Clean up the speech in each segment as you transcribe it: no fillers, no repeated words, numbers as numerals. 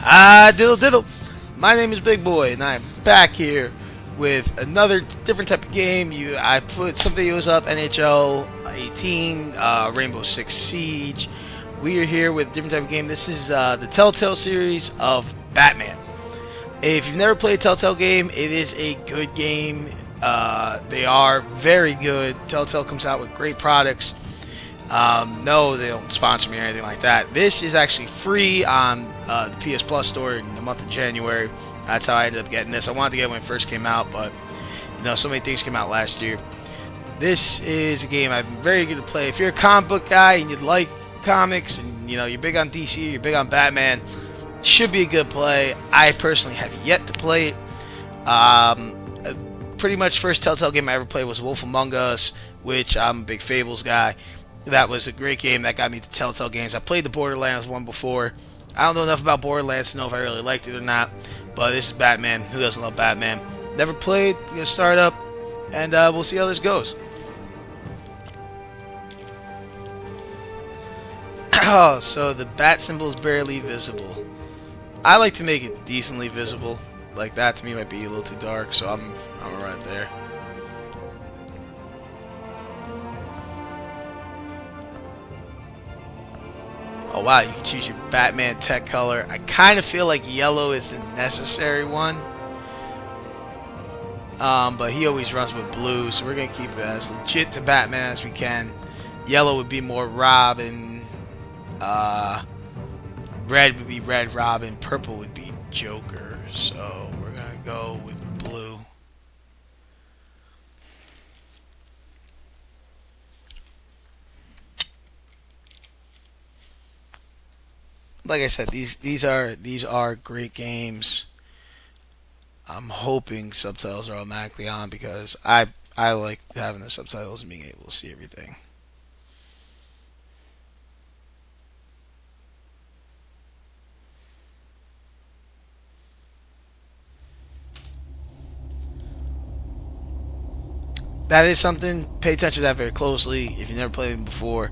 Diddle diddle. My name is Big Boy, and I'm back here with another different type of game. I put some videos up, NHL 18, Rainbow Six Siege. We are here with a different type of game. This is the Telltale series of Batman. If you've never played a Telltale game, it is a good game. They are very good. Telltale comes out with great products. No, they don't sponsor me or anything like that. This is actually free on the PS Plus store in the month of January. That's how I ended up getting this. I wanted to get it when it first came out, but so many things came out last year. This is a game I've been very good to play. If you're a comic book guy and you like comics and you're big on DC, you're big on Batman, it should be a good play. I personally have yet to play it. Pretty much first Telltale game I ever played was Wolf Among Us, which I'm a big Fables guy. That was a great game that got me to Telltale games. I played the Borderlands one before. I don't know enough about Borderlands to know if I really liked it or not, but this is Batman. Who doesn't love Batman? Never played. We're going to start up, and we'll see how this goes. Oh, so the bat symbol is barely visible. I like to make it decently visible. Like that to me might be a little too dark, so I'm right there. Oh wow, you can choose your Batman tech color. I kind of feel like yellow is the necessary one. But he always runs with blue, so we're going to keep it as legit to Batman as we can. Yellow would be more Robin. Red would be Red Robin. Purple would be Joker. So we're going to go with blue. Like I said, these are great games. I'm hoping subtitles are automatically on because I like having the subtitles and being able to see everything. That is something. Pay attention to that very closely. If you've never played them before,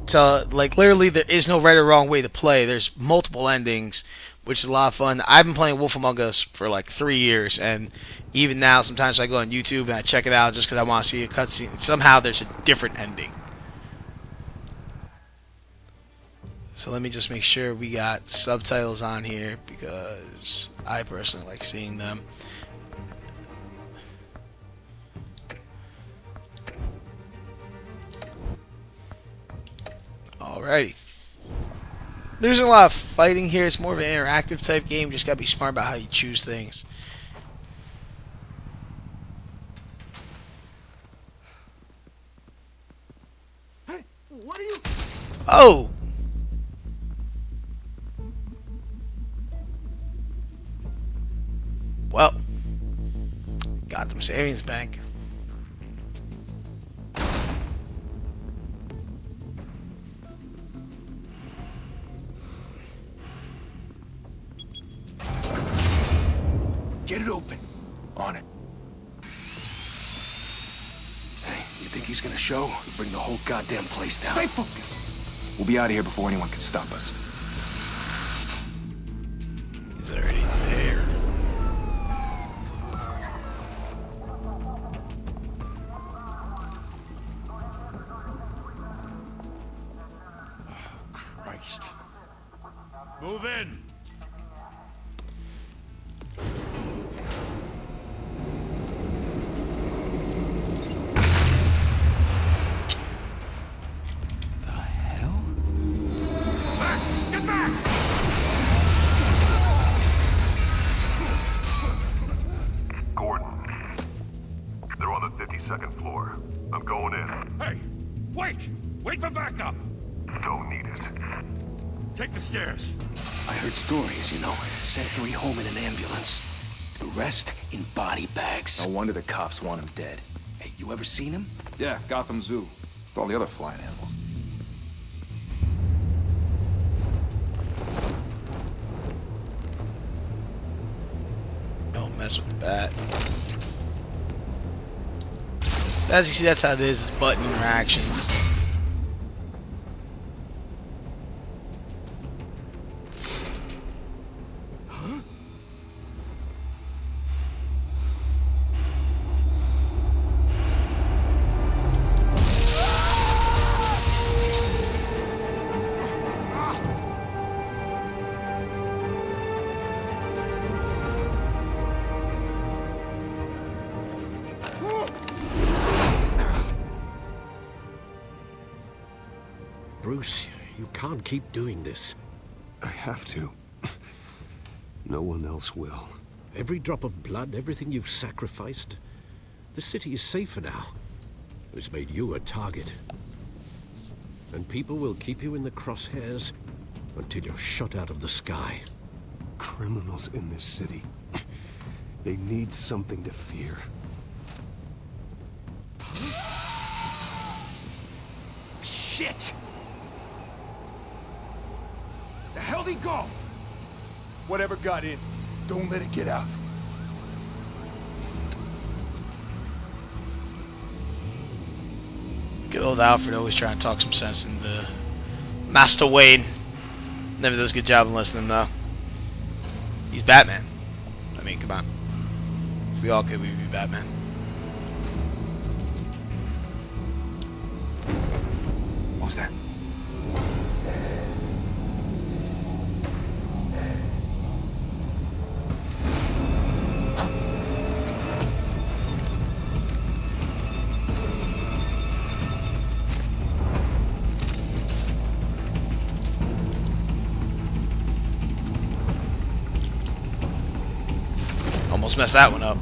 so, like, literally, there is no right or wrong way to play. There's multiple endings, which is a lot of fun. I've been playing Wolf Among Us for, like, 3 years, and even now, sometimes I go on YouTube and I check it out just because I want to see a cutscene. Somehow, there's a different ending. So let me just make sure we got subtitles on here, because I personally like seeing them. Alrighty. There's a lot of fighting here. It's more of an interactive type game. Just gotta be smart about how you choose things. Hey, what are you? Oh! Well, Gotham Savings Bank. Get it open. On it. Hey, you think he's gonna show? Bring the whole goddamn place down. Stay focused. We'll be out of here before anyone can stop us. He's already there. Oh, Christ. Move in. Second floor. I'm going in. Hey! Wait! Wait for backup! Don't need it. Take the stairs. I heard stories, Sent 3 home in an ambulance. The rest in body bags. No wonder the cops want him dead. Hey, you ever seen him? Yeah, Gotham Zoo. With all the other flying animals. Don't mess with the bat. As you see, that's how it is. It's button interaction. Bruce, you can't keep doing this. I have to. No one else will. Every drop of blood, everything you've sacrificed. The city is safer now. It's made you a target. And people will keep you in the crosshairs until you're shot out of the sky. Criminals in this city. They need something to fear. Shit! The hell'd he go? Whatever got in, don't let it get out. Good old Alfred always trying to talk some sense into Master Wayne. Never does a good job in listening though. He's Batman. I mean, come on. If we all could, we'd be Batman. What was that? Almost messed that one up.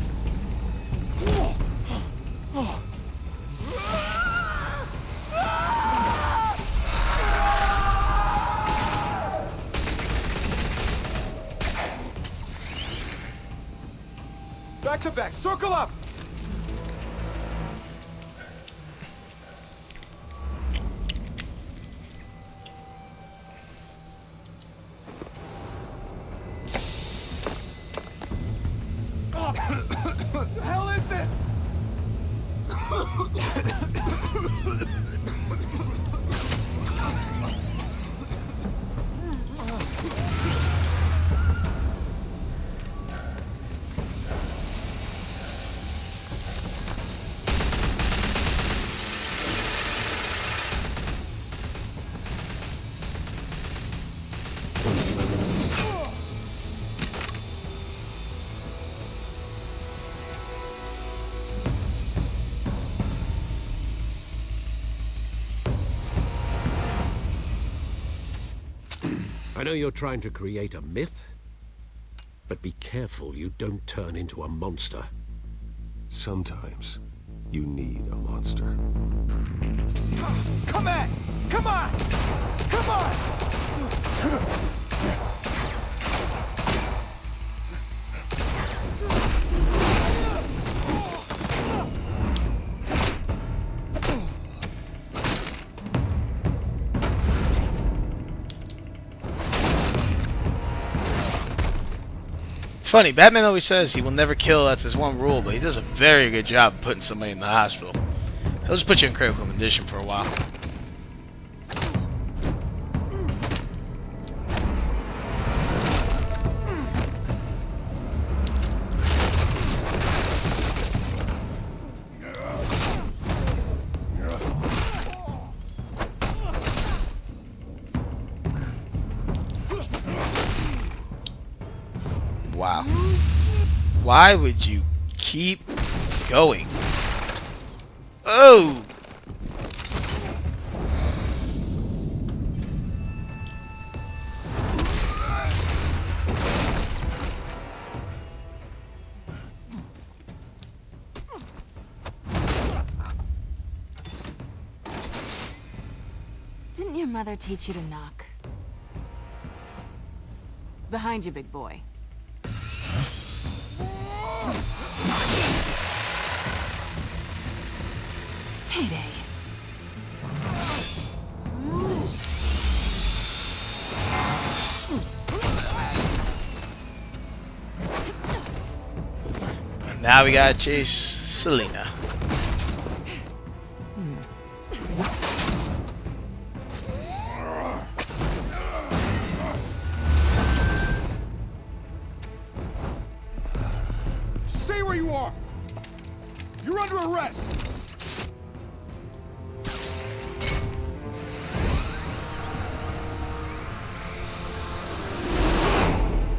Back to back, circle up! What the hell is this? I know you're trying to create a myth, but be careful you don't turn into a monster. Sometimes you need a monster. Come on! Come on! Come on! It's funny, Batman always says he will never kill, that's his one rule, but he does a very good job of putting somebody in the hospital. He'll just put you in critical condition for a while. Wow. Why would you keep going? Oh! Didn't your mother teach you to knock? Behind you, big boy. Payday. And now we gotta chase Selena. Stay where you are! You're under arrest!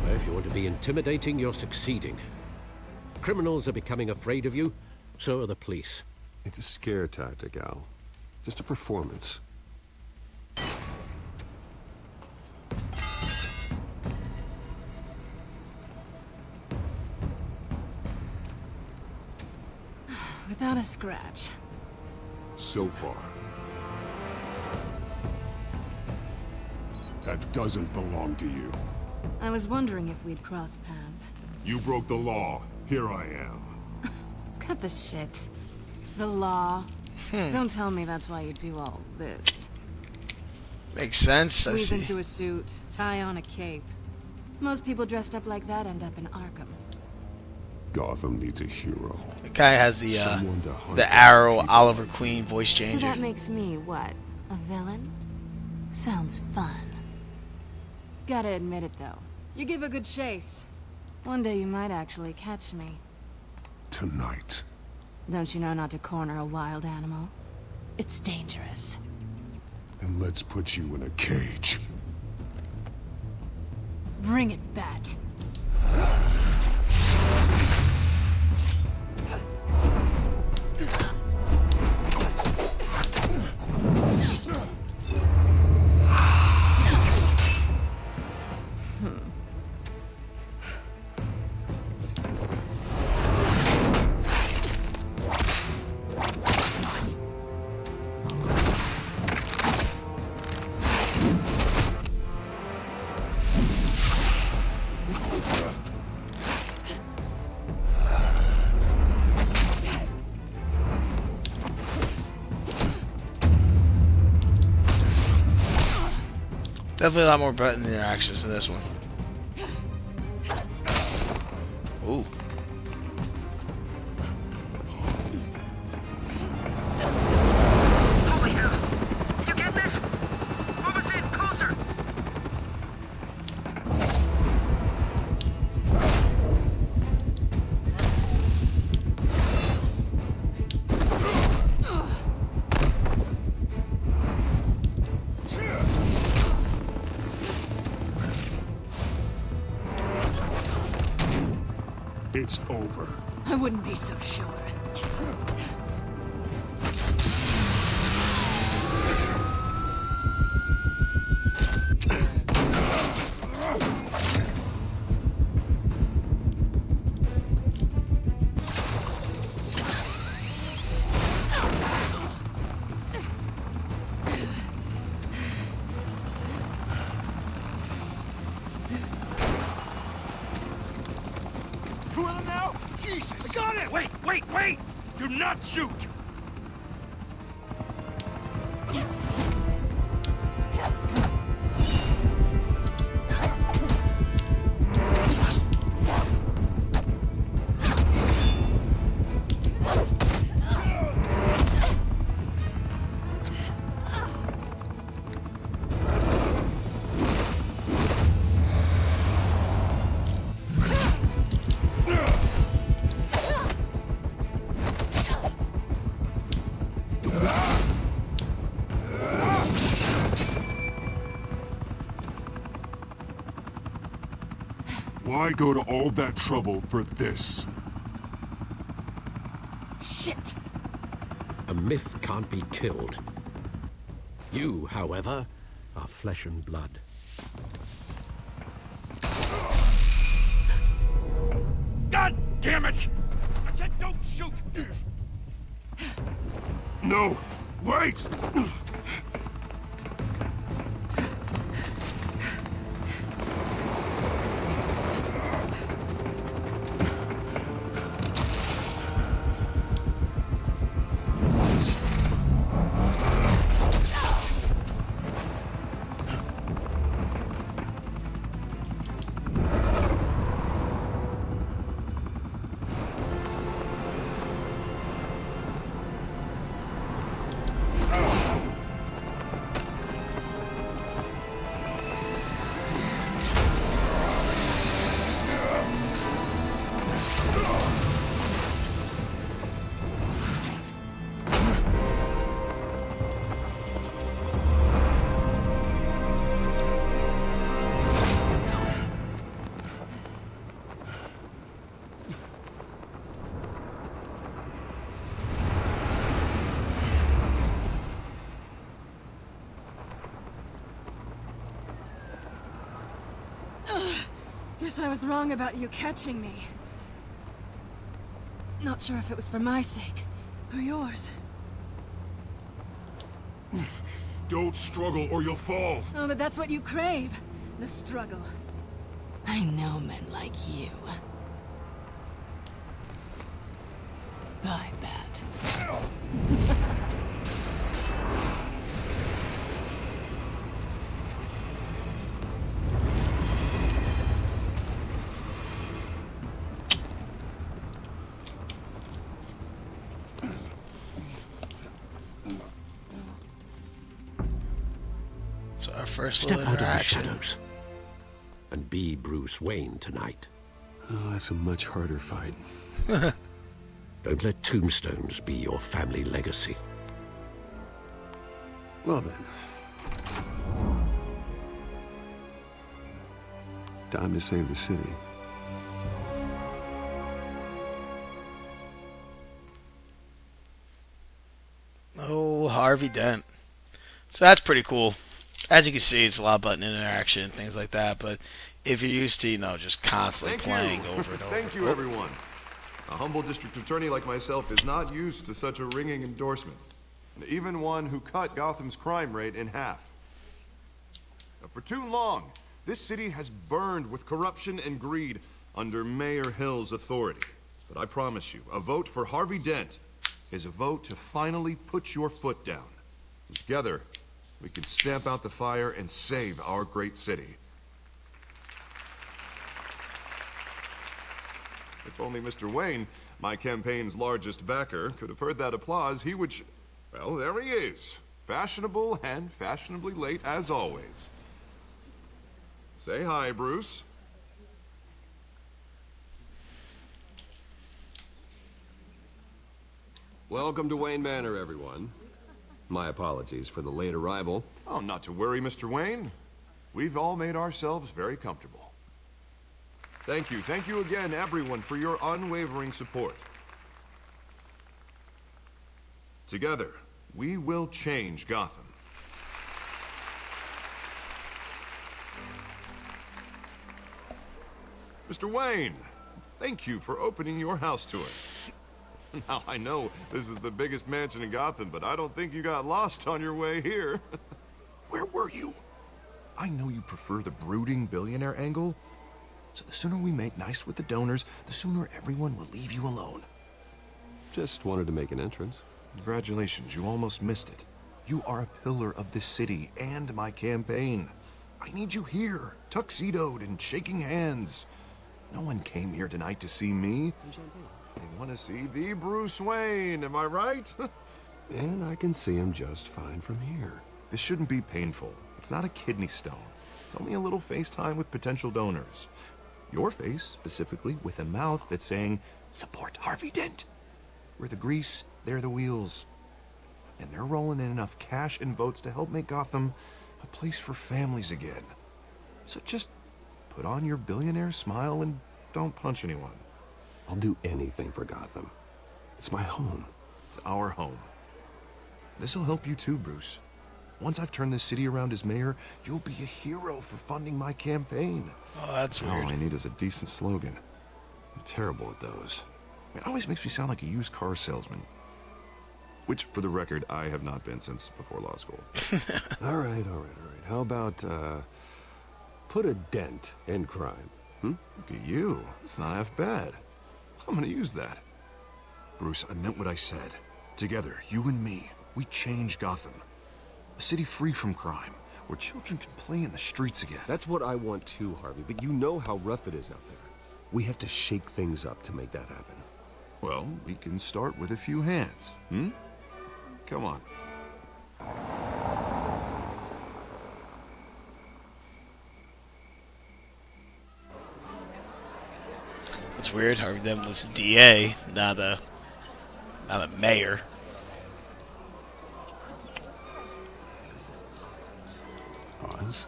Well, if you want to be intimidating, you're succeeding. Criminals are becoming afraid of you, so are the police. It's a scare tactic, Al. Just a performance. without a scratch. So far. That doesn't belong to you. I was wondering if we'd cross paths. You broke the law. Here I am. Cut the shit. The law. Don't tell me that's why you do all this. Makes sense. I Squeeze see. into a suit, tie on a cape. Most people dressed up like that end up in Arkham. Gotham needs a hero. The guy has the Someone to hunt the down Arrow people. Oliver Queen voice So changer. that makes me, what, a villain? Sounds fun. Gotta admit it, though. You give a good chase. One day you might actually catch me. Tonight. Don't you know not to corner a wild animal? It's dangerous. Then let's put you in a cage. Bring it, Bat. Definitely a lot more button interactions in this one. Ooh. Over here! You get this? Move us in, closer! It's over. I wouldn't be so sure. Two of them now? Jesus! I got it! Wait, wait, wait! Do not shoot! Why go to all that trouble for this? Shit! A myth can't be killed. You, however, are flesh and blood. God damn it! I said don't shoot! No! Wait! Guess I was wrong about you catching me. Not sure if it was for my sake, are yours. Don't struggle or you'll fall. Oh, but that's what you crave. The struggle. I know men like you. Bye, Bat. So our first Step little out of the interaction. shadows and be Bruce Wayne tonight. Oh, that's a much harder fight. Don't let tombstones be your family legacy. Well then. Time to save the city. Oh, Harvey Dent. So that's pretty cool. As you can see, it's a lot of button interaction and things like that. But if you're used to, just constantly playing over and over. Thank you, everyone. A humble district attorney like myself is not used to such a ringing endorsement. Even one who cut Gotham's crime rate in half. For too long, this city has burned with corruption and greed under Mayor Hill's authority. But I promise you, a vote for Harvey Dent is a vote to finally put your foot down. Together, we can stamp out the fire and save our great city. If only Mr. Wayne, my campaign's largest backer, could have heard that applause, he would well, there he is. Fashionable and fashionably late as always. Say hi, Bruce. Welcome to Wayne Manor, everyone. My apologies for the late arrival. Oh, not to worry, Mr. Wayne. We've all made ourselves very comfortable. Thank you again, everyone, for your unwavering support. Together, we will change Gotham. Mr. Wayne, thank you for opening your house to us. Now, I know this is the biggest mansion in Gotham, but I don't think you got lost on your way here. Where were you? I know you prefer the brooding billionaire angle, so the sooner we make nice with the donors, the sooner everyone will leave you alone. Just wanted to make an entrance. Congratulations, you almost missed it. You are a pillar of this city and my campaign. I need you here, tuxedoed and shaking hands. No one came here tonight to see me. They want to see the Bruce Wayne, am I right? And I can see him just fine from here. This shouldn't be painful. It's not a kidney stone. It's only a little FaceTime with potential donors. Your face, specifically, with a mouth that's saying, support Harvey Dent. We're the grease, they're the wheels. And they're rolling in enough cash and votes to help make Gotham a place for families again. So just put on your billionaire smile and don't punch anyone. I'll do anything for Gotham. It's my home. It's our home. This'll help you too, Bruce. Once I've turned this city around as mayor, you'll be a hero for funding my campaign. Oh, that's weird. All I need is a decent slogan. I'm terrible at those. It always makes me sound like a used car salesman. Which, for the record, I have not been since before law school. All right. How about, put a dent in crime? Look at you. It's not half bad. I'm gonna use that. Bruce, I meant what I said. Together, you and me, we change Gotham. A city free from crime, where children can play in the streets again. That's what I want too, Harvey, but you know how rough it is out there. We have to shake things up to make that happen. Well, we can start with a few hands, Come on. It's weird. Harvey Dent was DA, not a mayor. Pause.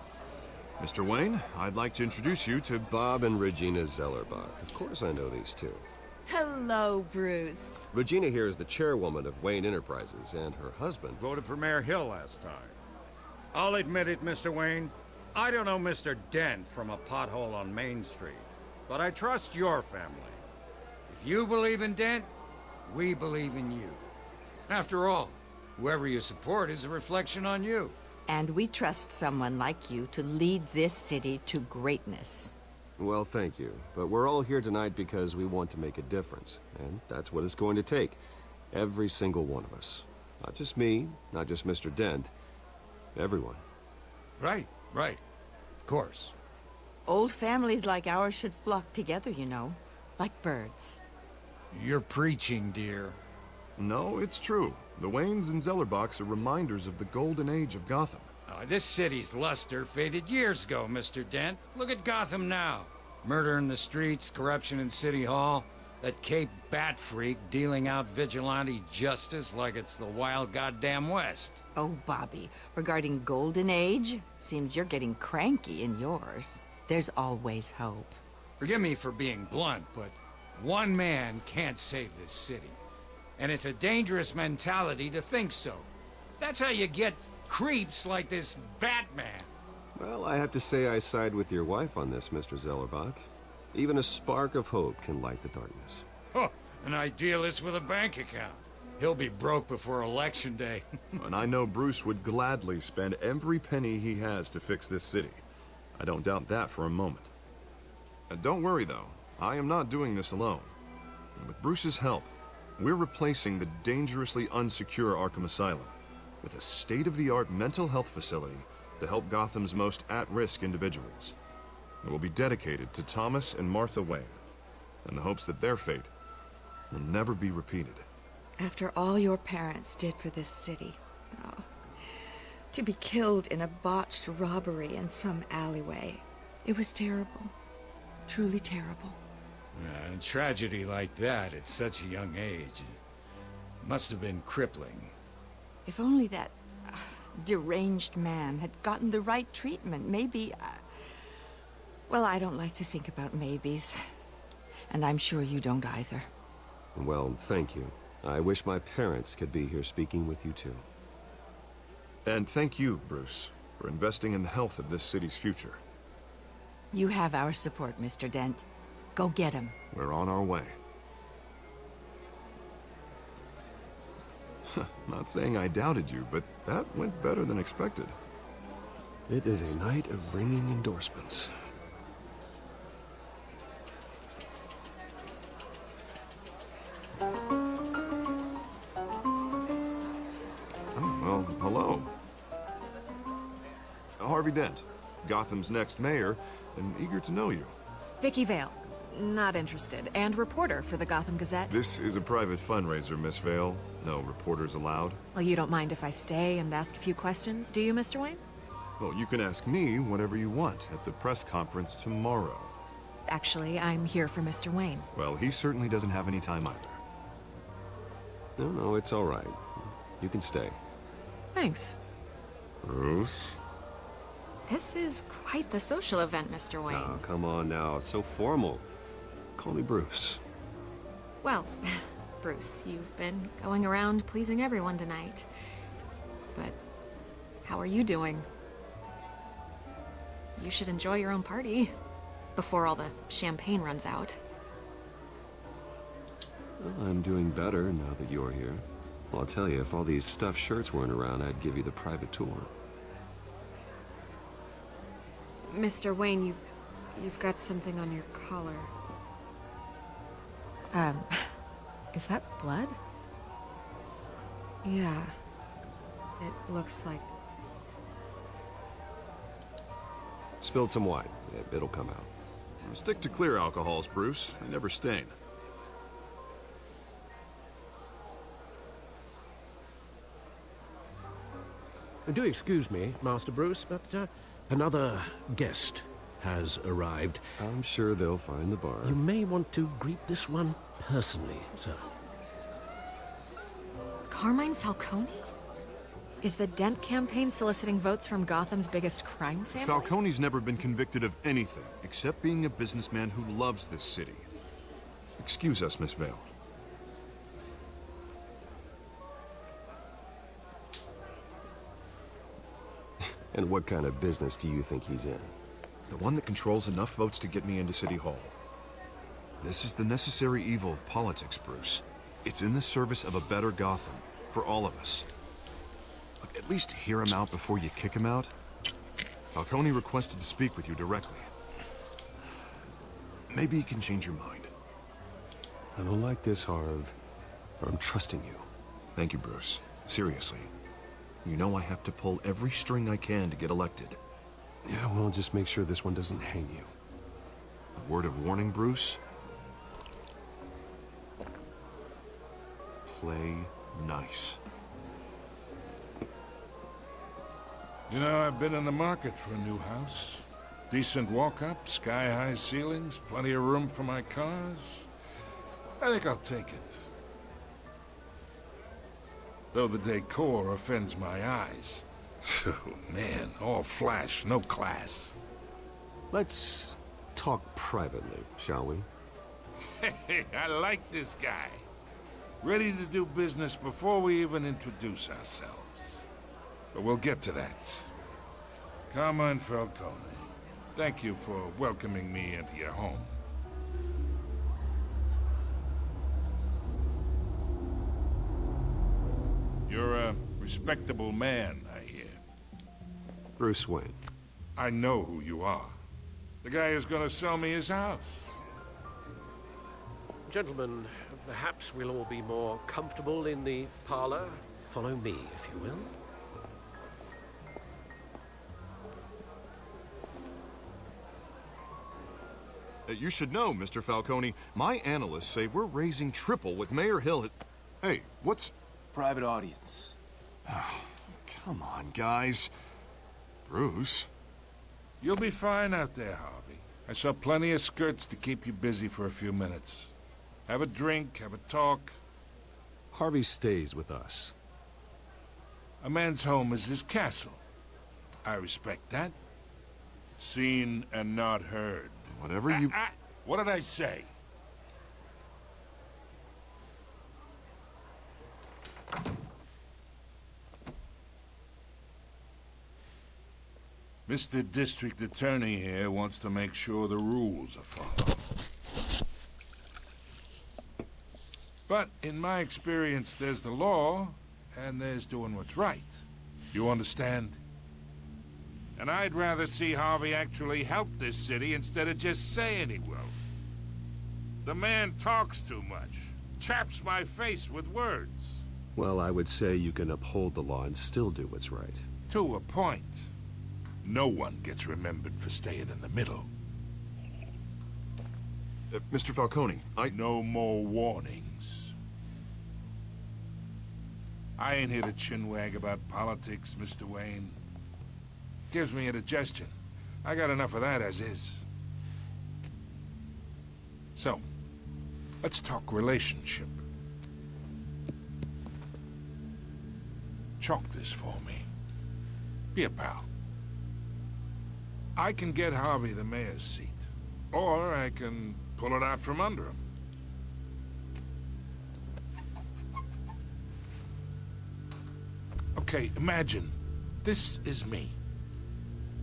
Mr. Wayne, I'd like to introduce you to Bob and Regina Zellerbach. Of course I know these two. Hello, Bruce. Regina here is the chairwoman of Wayne Enterprises, and her husband... Voted for Mayor Hill last time. I'll admit it, Mr. Wayne. I don't know Mr. Dent from a pothole on Main Street, but I trust your family. If you believe in Dent, we believe in you. After all, whoever you support is a reflection on you. And we trust someone like you to lead this city to greatness. Well, thank you. But we're all here tonight because we want to make a difference. And that's what it's going to take. Every single one of us. Not just me, not just Mr. Dent. Everyone. Right. Of course. Old families like ours should flock together, you know. Like birds. You're preaching, dear. No, it's true. The Waynes and Zellerbachs are reminders of the golden age of Gotham. This city's luster faded years ago, Mr. Dent. Look at Gotham now. Murder in the streets, corruption in City Hall, that Cape Bat freak dealing out vigilante justice like it's the wild goddamn West. Oh, Bobby, regarding Golden Age, seems you're getting cranky in yours. There's always hope. Forgive me for being blunt, but one man can't save this city. And it's a dangerous mentality to think so. That's how you get creeps like this Batman. Well, I have to say I side with your wife on this, Mr. Zellerbach. Even a spark of hope can light the darkness. Huh, an idealist with a bank account. He'll be broke before Election Day. And I know Bruce would gladly spend every penny he has to fix this city. I don't doubt that for a moment. And don't worry, though. I am not doing this alone. And with Bruce's help, we're replacing the dangerously unsecure Arkham Asylum with a state-of-the-art mental health facility to help Gotham's most at-risk individuals. It will be dedicated to Thomas and Martha Wayne, in the hopes that their fate will never be repeated. After all your parents did for this city, oh, to be killed in a botched robbery in some alleyway, it was terrible. Truly terrible. A tragedy like that at such a young age must have been crippling. If only that deranged man had gotten the right treatment, maybe... Well, I don't like to think about maybes. And I'm sure you don't either. Well, thank you. I wish my parents could be here speaking with you too. And thank you, Bruce, for investing in the health of this city's future. You have our support, Mr. Dent. Go get him. We're on our way. Not saying I doubted you, but that went better than expected. It is a night of ringing endorsements. Oh, well, hello. Harvey Dent, Gotham's next mayor, and eager to know you. Vicky Vale. Not interested. And reporter for the Gotham Gazette. This is a private fundraiser, Miss Vale. No reporters allowed. Well, you don't mind if I stay and ask a few questions, do you, Mr. Wayne? Well, you can ask me whatever you want at the press conference tomorrow. Actually, I'm here for Mr. Wayne. Well, he certainly doesn't have any time either. No, it's all right. You can stay. Thanks. Bruce? This is quite the social event, Mr. Wayne. Oh, come on now. It's so formal. Call me Bruce. Well, Bruce, you've been going around pleasing everyone tonight. But how are you doing? You should enjoy your own party before all the champagne runs out. Well, I'm doing better now that you're here. Well, I'll tell you, if all these stuffed shirts weren't around, I'd give you the private tour. Mr. Wayne, you've got something on your collar. Is that blood? Yeah. It looks like... Spilled some wine. It'll come out. Stick to clear alcohols, Bruce. They never stain. Do excuse me, Master Bruce, but another guest has arrived. I'm sure they'll find the bar. You may want to greet this one personally, sir. Carmine Falcone? Is the Dent campaign soliciting votes from Gotham's biggest crime family? Falcone's never been convicted of anything, except being a businessman who loves this city. Excuse us, Miss Vale. And what kind of business do you think he's in? The one that controls enough votes to get me into City Hall. This is the necessary evil of politics, Bruce. It's in the service of a better Gotham, for all of us. Look, at least hear him out before you kick him out. Falcone requested to speak with you directly. Maybe he can change your mind. I don't like this, Harv, but I'm trusting you. Thank you, Bruce. Seriously. You know I have to pull every string I can to get elected. Yeah, well, just make sure this one doesn't hang you. A word of warning, Bruce? Play nice. You know, I've been in the market for a new house. Decent walk-up, sky-high ceilings, plenty of room for my cars. I think I'll take it. Though the decor offends my eyes. Oh, man, all flash, no class. Let's talk privately, shall we? Hey, I like this guy. Ready to do business before we even introduce ourselves. But we'll get to that. Carmine Falcone, thank you for welcoming me into your home. You're a respectable man, I hear. Bruce Wayne. I know who you are. The guy who's gonna sell me his house. Gentlemen, perhaps we'll all be more comfortable in the parlor. Follow me, if you will. You should know, Mr. Falcone, my analysts say we're raising triple what Mayor Hill had... Hey, what's... Private audience. Oh, come on, guys. Bruce? You'll be fine out there, Harvey. I saw plenty of skirts to keep you busy for a few minutes. Have a drink, have a talk. Harvey stays with us. A man's home is his castle. I respect that. Seen and not heard. Whatever you... What did I say? Mr. District Attorney here wants to make sure the rules are followed. But in my experience, there's the law, and there's doing what's right. You understand? And I'd rather see Harvey actually help this city instead of just saying he will. The man talks too much. Chaps my face with words. Well, I would say you can uphold the law and still do what's right. To a point. No one gets remembered for staying in the middle. Mr. Falcone, No more warnings. I ain't here to chinwag about politics, Mr. Wayne. Gives me indigestion. I got enough of that as is. So, let's talk relationship. Chalk this for me. Be a pal. I can get Harvey the mayor's seat, or I can pull it out from under him. Okay, imagine this is me.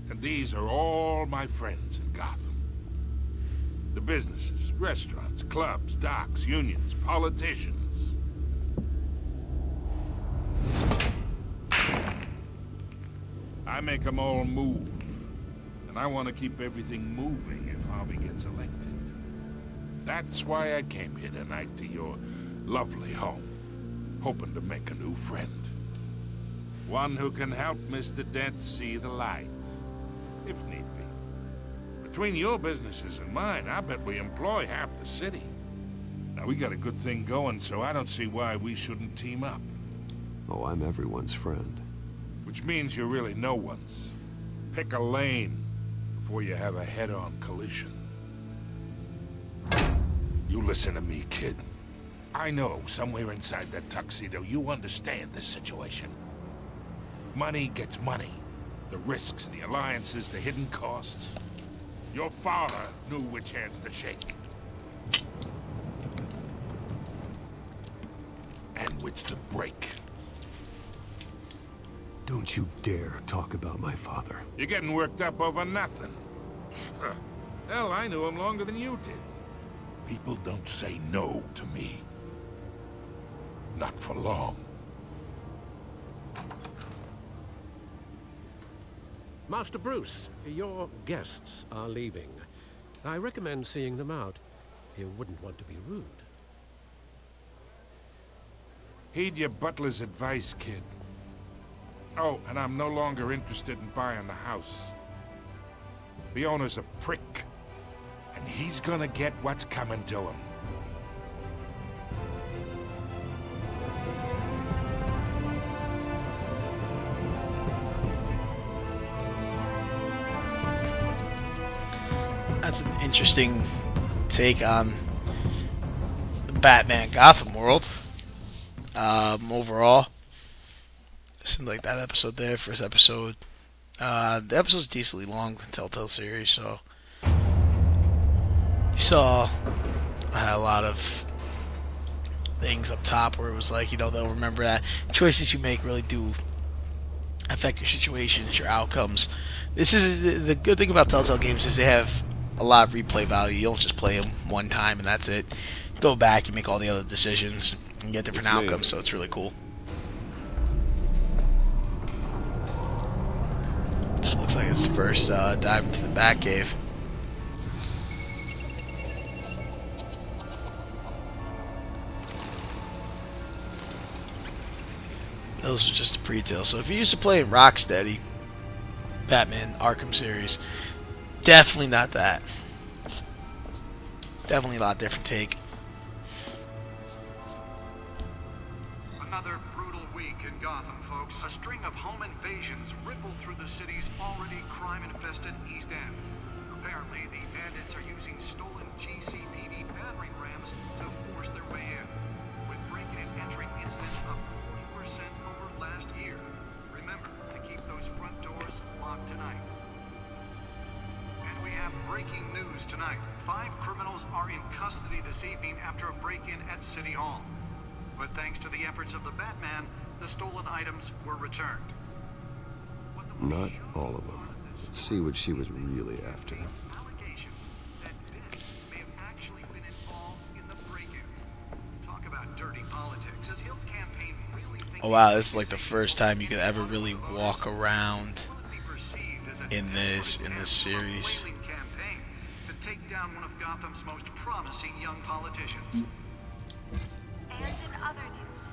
And these are all my friends in Gotham. The businesses, restaurants, clubs, docks, unions, politicians. I make them all move. And I want to keep everything moving if Harvey gets elected. That's why I came here tonight to your lovely home, hoping to make a new friend. One who can help Mr. Dent see the light, if need be. Between your businesses and mine, I bet we employ half the city. Now, we got a good thing going, so I don't see why we shouldn't team up. Oh, I'm everyone's friend. Which means you're really no one's. Pick a lane before you have a head-on collision. You listen to me, kid. I know somewhere inside that tuxedo you understand this situation. Money gets money. The risks, the alliances, the hidden costs. Your father knew which hands to shake. And which to break. Don't you dare talk about my father. You're getting worked up over nothing. Hell, I knew him longer than you did. People don't say no to me. Not for long. Master Bruce, your guests are leaving. I recommend seeing them out. You wouldn't want to be rude. Heed your butler's advice, kid. Oh, and I'm no longer interested in buying the house. The owner's a prick, and he's gonna get what's coming to him. That's an interesting take on the Batman Gotham world. Overall, seemed like that episode there, first episode. The episode's decently long, Telltale series, so you saw I had a lot of things up top where it was like, they'll remember that choices you make really do affect your situations, your outcomes. This is the good thing about Telltale games is they have a lot of replay value. You don't just play them one time and that's it. You go back, you make all the other decisions, and get different outcomes, so it's really cool. Looks like it's first dive into the Batcave. Those are just the pre-tail. So if you used to play Rocksteady, Batman Arkham series, definitely not that. Definitely a lot different take. Another brutal week in Gotham, folks. A string of home invasions rippled through the city's already crime-infested East End. Apparently, the bandits are using stolen GCPD battering rams to force their way in, with break-in and entry incidents up 40% over last year. Remember to keep those front doors locked tonight. And we have breaking news tonight. 5 criminals are in custody this evening after a break-in at City Hall. But thanks to the efforts of the Batman, the stolen items were returned. Not all of them. Let's see what she was really after. Allegations that Dent may have actually been involved in the break-in. Talk about dirty politics. Does Hill's campaign really think... Oh wow, this is like the first time you could ever really walk around in this series. ...campaign to take down one of Gotham's most promising young politicians. And in other news,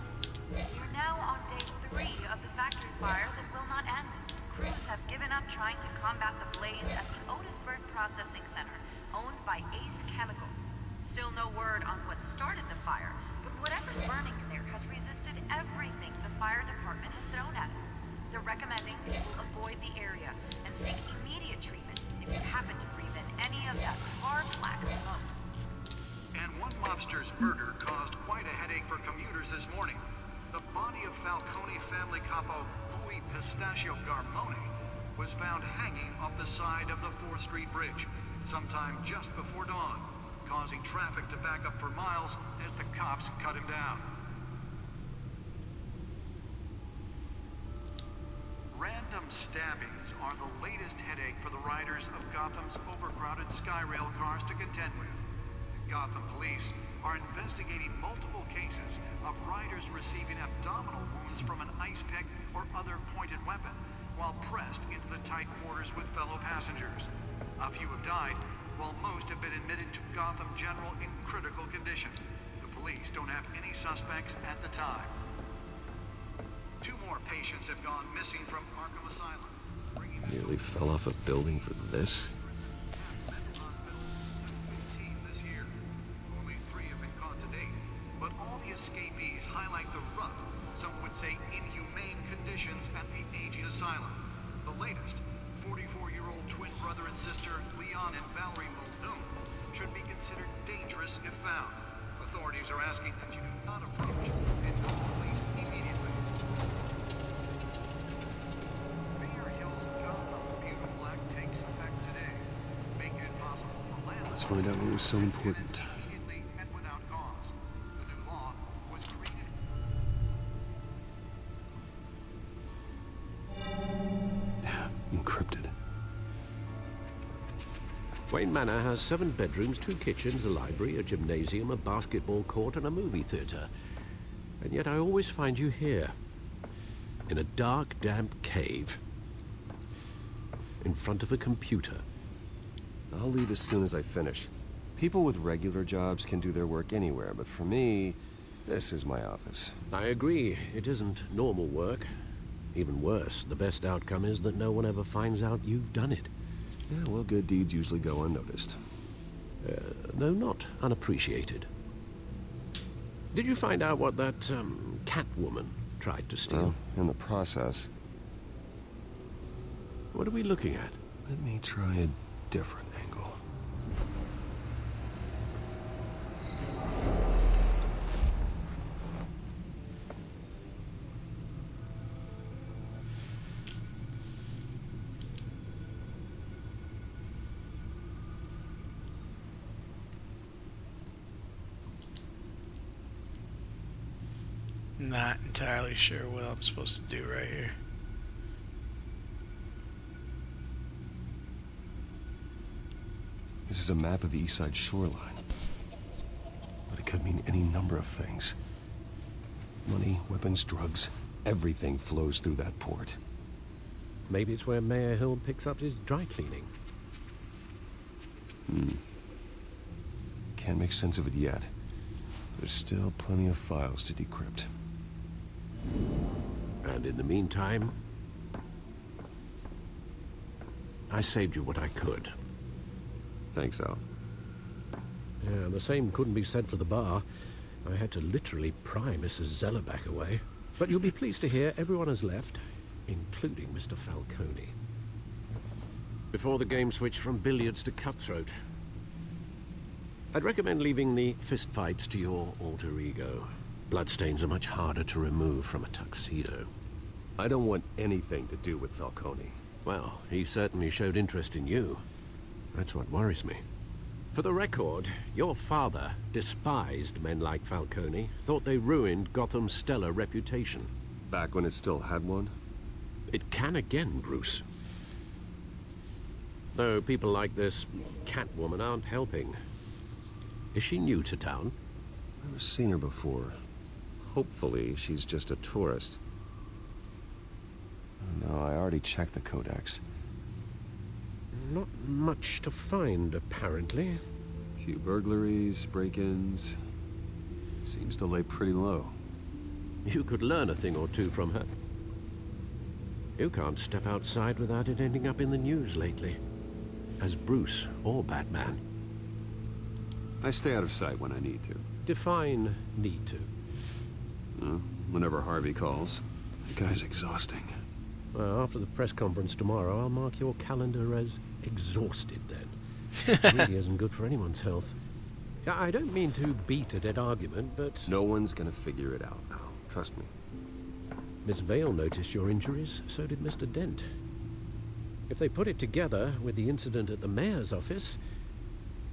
we're now on day 3 of the factory fire that will not end. Crews have given up trying to combat the blaze at the Otisburg Processing Center, owned by Ace Chemical. Still no word on what started the fire, but whatever's burning in there has resisted everything the fire department has thrown at it. They're recommending people avoid the area and seek immediate treatment if you happen to breathe in any of that tar black smoke. And one mobster's murder caused quite a headache for commuters this morning. The body of Falcone family capo Louis Pistachio Garmone was found hanging off the side of the 4th Street Bridge sometime just before dawn, causing traffic to back up for miles as the cops cut him down. Random stabbings are the latest headache for the riders of Gotham's overcrowded Skyrail cars to contend with. Gotham police are investigating multiple cases of riders receiving abdominal wounds from an ice pick or other pointed weapon while pressed into the tight quarters with fellow passengers. A few have died, while most have been admitted to Gotham General in critical condition. The police don't have any suspects at the time. 2 more patients have gone missing from Arkham Asylum. Nearly fell off a building for this? But all the escapees highlight the rough, some would say inhumane conditions at the aging asylum. The latest, 44-year-old twin brother and sister Leon and Valerie Muldoon should be considered dangerous if found. Authorities are asking that you do not approach and call police immediately. Mayor Hill's Gotham Beautiful Act takes effect today, making it possible for landlords... Let's find out what was so important. Encrypted. Wayne Manor has 7 bedrooms, 2 kitchens, a library, a gymnasium, a basketball court, and a movie theater. And yet I always find you here, in a dark, damp cave. in front of a computer. I'll leave as soon as I finish. People with regular jobs can do their work anywhere, but for me, this is my office. I agree. It isn't normal work. Even worse, the best outcome is that no one ever finds out you've done it. Yeah, well, good deeds usually go unnoticed. Though not unappreciated. Did you find out what that, Catwoman tried to steal? In the process. What are we looking at? Let me try a different angle. Not entirely sure what I'm supposed to do right here. This is a map of the East Side shoreline. But it could mean any number of things. Money, weapons, drugs, everything flows through that port. Maybe it's where Mayor Hill picks up his dry cleaning. Can't make sense of it yet. There's still plenty of files to decrypt. And in the meantime, I saved you what I could. Thanks, Al. Yeah, the same couldn't be said for the bar. I had to literally pry Mrs. Zellerback away. But you'll be pleased to hear everyone has left, including Mr. Falcone. Before the game switched from billiards to cutthroat. I'd recommend leaving the fistfights to your alter ego. Bloodstains are much harder to remove from a tuxedo. I don't want anything to do with Falcone. Well, he certainly showed interest in you. That's what worries me. For the record, your father despised men like Falcone, thought they ruined Gotham's stellar reputation. Back when it still had one? It can again, Bruce. Though people like this Catwoman aren't helping. Is she new to town? I've never seen her before. Hopefully, she's just a tourist. No, I already checked the codex. Not much to find, apparently. Few burglaries, break-ins. Seems to lay pretty low. You could learn a thing or two from her. You can't step outside without it ending up in the news lately. As Bruce or Batman. I stay out of sight when I need to. Define need to. Whenever Harvey calls. The guy's exhausting. Well, after the press conference tomorrow, I'll mark your calendar as exhausted then. It really isn't good for anyone's health. I don't mean to beat a dead argument, but... No one's gonna figure it out now. Trust me. Miss Vale noticed your injuries, so did Mr. Dent. If they put it together with the incident at the mayor's office,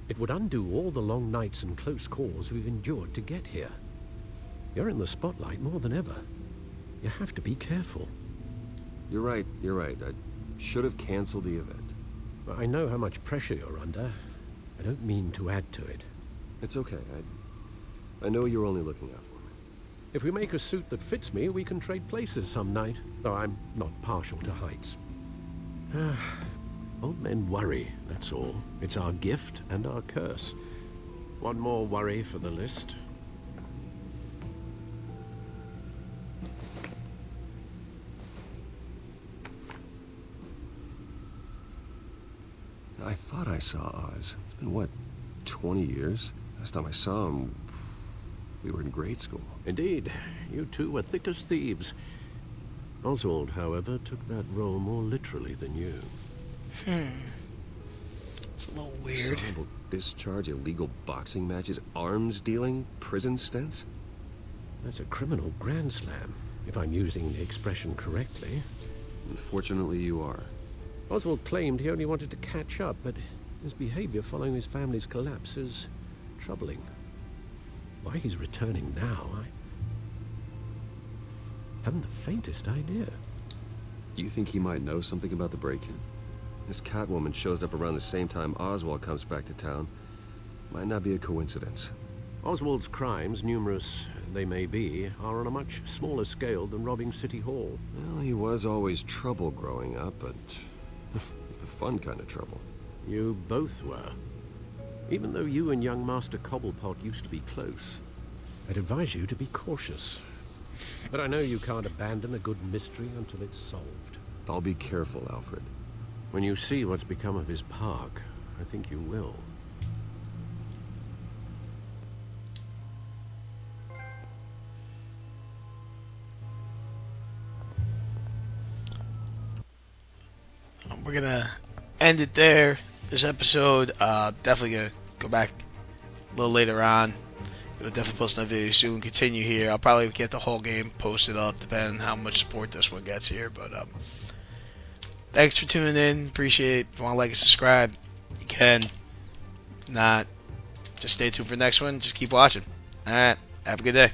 it would undo all the long nights and close calls we've endured to get here. You're in the spotlight more than ever. You have to be careful. You're right. I should have canceled the event. I know how much pressure you're under. I don't mean to add to it. It's okay. I know you're only looking out for me. If we make a suit that fits me, we can trade places some night, though I'm not partial to heights. Old men worry, that's all. It's our gift and our curse. One more worry for the list. I thought I saw Oz. It's been, what, 20 years? Last time I saw him, we were in grade school. Indeed. You two were thick as thieves. Oswald, however, took that role more literally than you. It's a little weird. Dishonorable discharge, illegal boxing matches, arms dealing, prison stints? That's a criminal grand slam, if I'm using the expression correctly. Unfortunately, you are. Oswald claimed he only wanted to catch up, but his behavior following his family's collapse is troubling. Why he's returning now, I haven't the faintest idea. Do you think he might know something about the break-in? This Catwoman shows up around the same time Oswald comes back to town. Might not be a coincidence. Oswald's crimes, numerous they may be, are on a much smaller scale than robbing City Hall. Well, he was always trouble growing up, but was the fun kind of trouble. You both were. Even though you and young Master Cobblepot used to be close, I'd advise you to be cautious. But I know you can't abandon a good mystery until it's solved. I'll be careful, Alfred. When you see what's become of his park, I think you will. We're gonna end it there. This episode, definitely gonna go back a little later on. We'll definitely post another video soon. Continue here. I'll probably get the whole game posted up, depending on how much support this one gets here. But thanks for tuning in. Appreciate it. If you want to like and subscribe, you can. If not, just stay tuned for the next one. Just keep watching. All right. Have a good day.